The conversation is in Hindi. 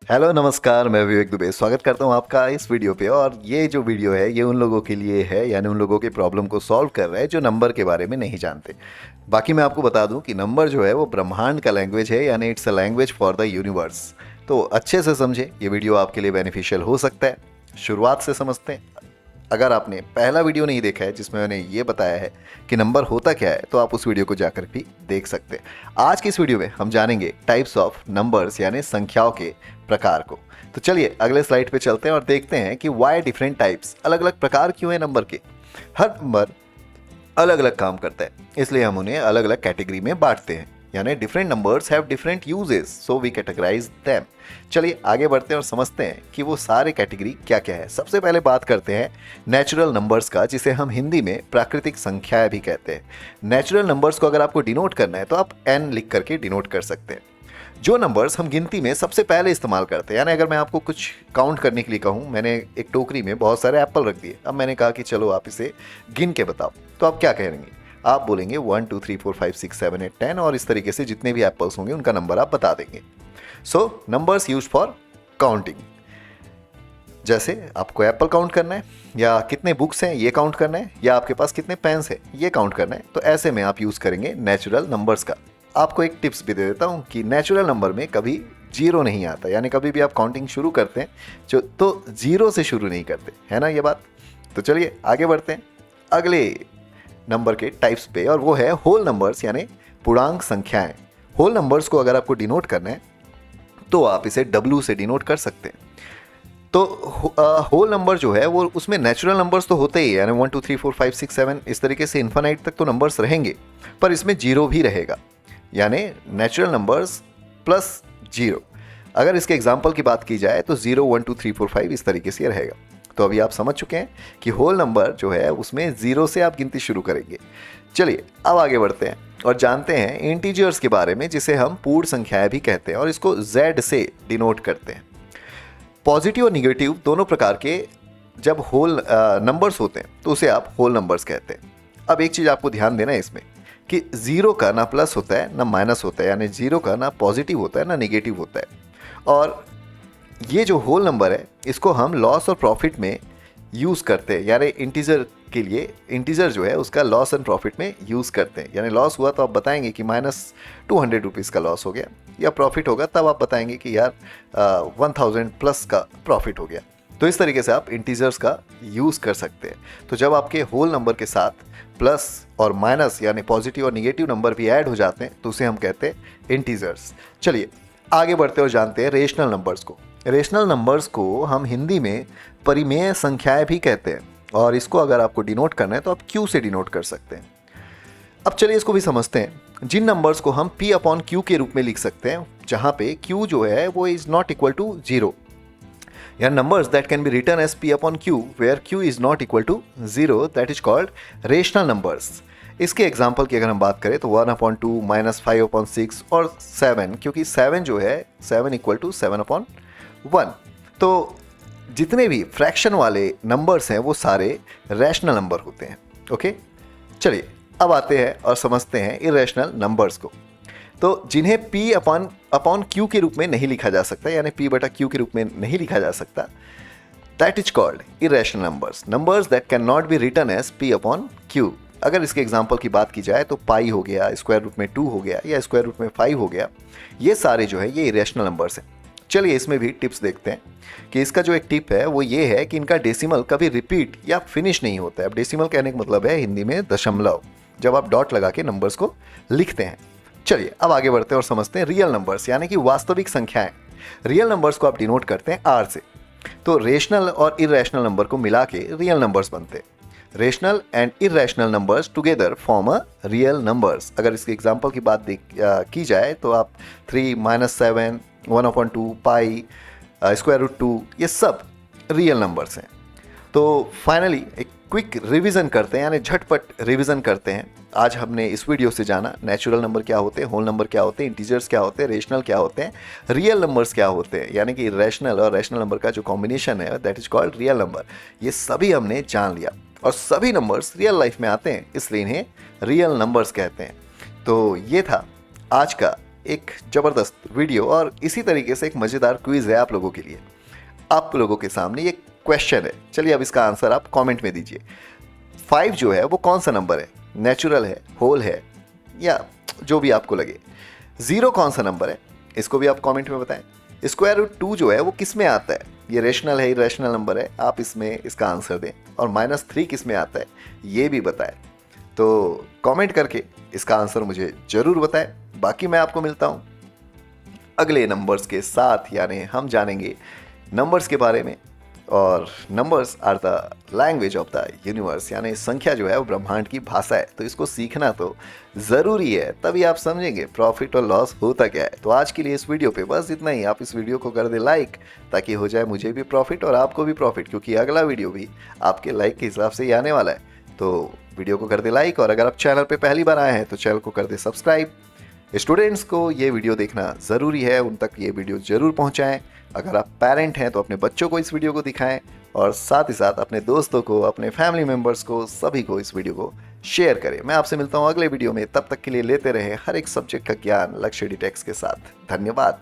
हेलो नमस्कार, मैं विवेक दुबे स्वागत करता हूं आपका इस वीडियो पे। और ये जो वीडियो है ये उन लोगों के लिए है, यानी उन लोगों के प्रॉब्लम को सॉल्व कर रहा है जो नंबर के बारे में नहीं जानते। बाकी मैं आपको बता दूं कि नंबर जो है वो ब्रह्मांड का लैंग्वेज है, यानी it's a language for the universe. तो अच्छे से समझे, ये वीडियो आपके लिए बेनिफिशियल हो सकता है। शुरुआत से समझते हैं। अगर आपने पहला वीडियो नहीं देखा है जिसमें मैंने ये बताया है कि नंबर होता क्या है, तो आप उस वीडियो को जाकर भी देख सकते हैं। आज की इस वीडियो में हम जानेंगे टाइप्स ऑफ नंबर्स, यानी संख्याओं के प्रकार को। तो चलिए अगले स्लाइड पे चलते हैं और देखते हैं कि वाई डिफरेंट टाइप्स, अलग अलग प्रकार क्यों है नंबर के। हर नंबर अलग अलग काम करता है, इसलिए हम उन्हें अलग अलग कैटेगरी में बांटते हैं, यानी different numbers have different uses, so we categorise them. चलिए आगे बढ़ते हैं और समझते हैं कि वो सारे कैटेगरी क्या क्या है। सबसे पहले बात करते हैं नेचुरल नंबर्स का, जिसे हम हिंदी में प्राकृतिक संख्याएं भी कहते हैं। नेचुरल नंबर्स को अगर आपको डिनोट करना है तो आप एन लिख करके डिनोट कर सकते हैं। जो नंबर्स हम गिनती में सबसे पहले इस्तेमाल करते हैं, यानी अगर मैं आपको कुछ काउंट करने के लिए कहूँ, मैंने एक टोकरी में बहुत सारे एप्पल रख दिए, अब मैंने कहा कि चलो आप इसे गिन के बताओ, तो आप क्या कहेंगे? आप बोलेंगे 1 2 3 4 5 6 7 8 10, और इस तरीके से जितने भी एप्पल्स होंगे उनका नंबर आप बता देंगे। सो नंबर्स यूज फॉर काउंटिंग। जैसे आपको एप्पल काउंट करना है, या कितने बुक्स हैं ये काउंट करना है, या आपके पास कितने पेन्स हैं ये काउंट करना है, तो ऐसे में आप यूज़ करेंगे नेचुरल नंबर्स का। आपको एक टिप्स भी दे देता हूँ कि नेचुरल नंबर में कभी जीरो नहीं आता, यानी कभी भी आप काउंटिंग शुरू करते हैं जो तो जीरो से शुरू नहीं करते, है ना ये बात। तो चलिए आगे बढ़ते हैं अगले नंबर के टाइप्स पे, और वो है होल नंबर्स, यानी पूर्णांक संख्याएं। होल नंबर्स को अगर आपको डिनोट करना है तो आप इसे W से डिनोट कर सकते हैं। तो होल नंबर जो है वो, उसमें नेचुरल नंबर्स तो होते ही, यानी 1 2 3 4 5 6 7 इस तरीके से इन्फानाइट तक तो नंबर्स रहेंगे, पर इसमें जीरो भी रहेगा, यानी नेचुरल नंबर्स प्लस जीरो। अगर इसके एग्जाम्पल की बात की जाए तो 0 1 2 3 4 5 इस तरीके से रहेगा। तो अभी आप समझ चुके हैं कि होल नंबर जो है उसमें जीरो से आप गिनती शुरू करेंगे। चलिए अब आगे बढ़ते हैं और जानते हैं इंटीजर्स के बारे में, जिसे हम पूर्ण संख्याएं भी कहते हैं, और इसको Z से डिनोट करते हैं। पॉजिटिव और निगेटिव दोनों प्रकार के जब होल नंबर्स होते हैं तो उसे आप होल नंबर्स कहते हैं। अब एक चीज़ आपको ध्यान देना है इसमें कि जीरो का ना प्लस होता है ना माइनस होता है, यानी जीरो का ना पॉजिटिव होता है ना निगेटिव होता है। और ये जो होल नंबर है इसको हम लॉस और प्रॉफिट में यूज़ करते हैं, यानी इंटीजर के लिए इंटीजर जो है उसका लॉस एंड प्रॉफिट में यूज़ करते हैं। यानी लॉस हुआ तो आप बताएंगे कि -200 रुपीज़ का लॉस हो गया, या प्रॉफिट होगा तब आप बताएंगे कि यार 1000 प्लस का प्रॉफिट हो गया। तो इस तरीके से आप इंटीजर्स का यूज़ कर सकते हैं। तो जब आपके होल नंबर के साथ प्लस और माइनस, यानी पॉजिटिव और निगेटिव नंबर भी ऐड हो जाते हैं, तो उसे हम कहते हैं इंटीजर्स। चलिए आगे बढ़ते और जानते हैं रेशनल नंबर्स को। रेशनल नंबर्स को हम हिंदी में परिमेय संख्याएं भी कहते हैं, और इसको अगर आपको डिनोट करना है तो आप Q से डिनोट कर सकते हैं। अब चलिए इसको भी समझते हैं। जिन नंबर्स को हम P/Q के रूप में लिख सकते हैं, जहां पे Q जो है वो is not equal to zero, या numbers that can be written as P/Q where Q is not equal to 0, that is called rational numbers। इसके एग्जाम्पल की अगर हम बात करें तो 1/2 -5/6 और 7, क्योंकि 7 जो है 7 इक्वल टू 7/1। तो जितने भी फ्रैक्शन वाले नंबर्स हैं वो सारे रैशनल नंबर होते हैं। ओके, चलिए अब आते हैं और समझते हैं इरेशनल नंबर्स को। तो जिन्हें P/Q के रूप में नहीं लिखा जा सकता, यानी P/Q के रूप में नहीं लिखा जा सकता, that is called irrational numbers. Numbers that can not be written as P/Q। अगर इसके एग्जाम्पल की बात की जाए तो पाई हो गया, स्क्वायर रूट में 2 हो गया, या स्क्वायर रूट में 5 हो गया, ये सारे जो है ये इरेशनल नंबर्स हैं। चलिए इसमें भी टिप्स देखते हैं कि इसका जो एक टिप है वो ये है कि इनका डेसिमल कभी रिपीट या फिनिश नहीं होता है। अब डेसिमल कहने का मतलब है हिंदी में दशमलव, जब आप डॉट लगा के नंबर्स को लिखते हैं। चलिए अब आगे बढ़ते हैं और समझते हैं रियल नंबर्स, यानी कि वास्तविक संख्याएं। रियल नंबर्स को आप डिनोट करते हैं R से। तो रेशनल और इरेशनल नंबर को मिला के रियल नंबर्स बनते हैं। Rational and irrational numbers together form a real numbers. अगर इसके एग्जाम्पल की बात की जाए तो आप 3 -7 1/2 पाई स्क्वायर रूट 2 ये सब रियल नंबर्स हैं। तो फाइनली एक क्विक रिवीजन करते हैं, यानी झटपट रिवीजन करते हैं। आज हमने इस वीडियो से जाना नेचुरल नंबर क्या होते हैं, होल नंबर क्या होते हैं, इंटीजर्स क्या होते हैं, रेशनल क्या होते हैं, रियल नंबर्स क्या होते हैं, यानी कि रैशनल और रैशनल नंबर का जो कॉम्बिनेशन है that is called real number. ये सभी हमने जान लिया, और सभी नंबर्स रियल लाइफ में आते हैं, इसलिए इन्हें रियल नंबर्स कहते हैं। तो ये था आज का एक ज़बरदस्त वीडियो और इसी तरीके से एक मज़ेदार क्विज़ है आप लोगों के लिए। आप लोगों के सामने ये क्वेश्चन है, चलिए अब इसका आंसर आप कमेंट में दीजिए। 5 जो है वो कौन सा नंबर है, नेचुरल है, होल है या जो भी आपको लगे। 0 कौन सा नंबर है, इसको भी आप कमेंट में बताएं। स्क्वायर रूट 2 जो है वो किस में आता है, ये रेशनल है, इरेशनल नंबर है, आप इसमें इसका आंसर दें। और -3 किस में आता है ये भी बताएं। तो कमेंट करके इसका आंसर मुझे ज़रूर बताएं। बाकी मैं आपको मिलता हूँ अगले नंबर्स के साथ, यानी हम जानेंगे नंबर्स के बारे में। और numbers are the language of the universe, यानी संख्या जो है वो ब्रह्मांड की भाषा है। तो इसको सीखना तो ज़रूरी है, तभी आप समझेंगे प्रॉफिट और लॉस होता क्या है। तो आज के लिए इस वीडियो पे बस इतना ही। आप इस वीडियो को कर दे लाइक, ताकि हो जाए मुझे भी प्रॉफिट और आपको भी प्रॉफिट, क्योंकि अगला वीडियो भी आपके लाइक के हिसाब से ही आने वाला है। तो वीडियो को कर दे लाइक, और अगर आप चैनल पर पहली बार आए हैं तो चैनल को कर दे सब्सक्राइब। स्टूडेंट्स को ये वीडियो देखना ज़रूरी है, उन तक ये वीडियो ज़रूर पहुंचाएं। अगर आप पेरेंट हैं तो अपने बच्चों को इस वीडियो को दिखाएं, और साथ ही साथ अपने दोस्तों को, अपने फैमिली मेम्बर्स को, सभी को इस वीडियो को शेयर करें। मैं आपसे मिलता हूं अगले वीडियो में, तब तक के लिए लेते रहें हर एक सब्जेक्ट का ज्ञान लक्ष्य डिटेक्स के साथ। धन्यवाद।